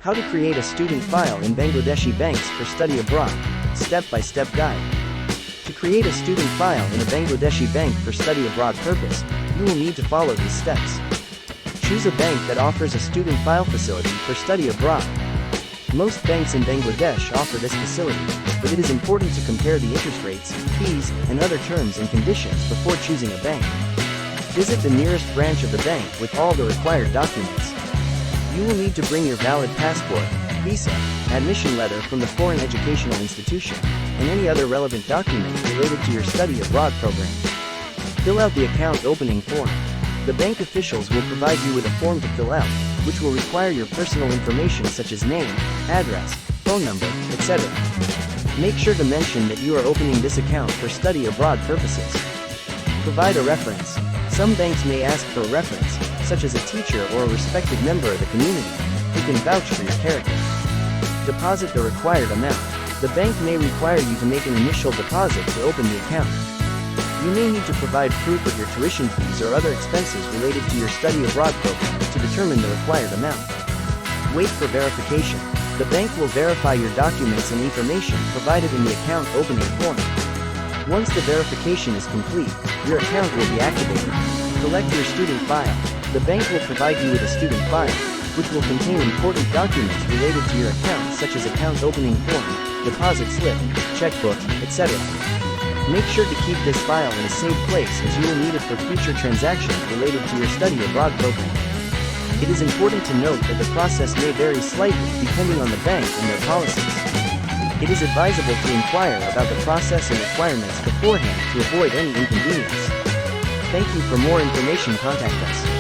How to create a student file in Bangladeshi banks for study abroad. Step-by-step guide. To create a student file in a Bangladeshi bank for study abroad purpose, you will need to follow these steps. Choose a bank that offers a student file facility for study abroad. Most banks in Bangladesh offer this facility, but it is important to compare the interest rates, fees, and other terms and conditions before choosing a bank. Visit the nearest branch of the bank with all the required documents. You will need to bring your valid passport, visa, admission letter from the foreign educational institution, and any other relevant document related to your study abroad program. Fill out the account opening form. The bank officials will provide you with a form to fill out, which will require your personal information such as name, address, phone number, etc. Make sure to mention that you are opening this account for study abroad purposes. Provide a reference. Some banks may ask for a reference, such as a teacher or a respected member of the community, who can vouch for your character. Deposit the required amount. The bank may require you to make an initial deposit to open the account. You may need to provide proof of your tuition fees or other expenses related to your study abroad program to determine the required amount. Wait for verification. The bank will verify your documents and information provided in the account opening form. Once the verification is complete, your account will be activated. Collect your student file. The bank will provide you with a student file, which will contain important documents related to your account such as account opening form, deposit slip, checkbook, etc. Make sure to keep this file in a safe place as you will need it for future transactions related to your study abroad program. It is important to note that the process may vary slightly depending on the bank and their policies. It is advisable to inquire about the process and requirements beforehand to avoid any inconvenience. Thank you. For more information, contact us.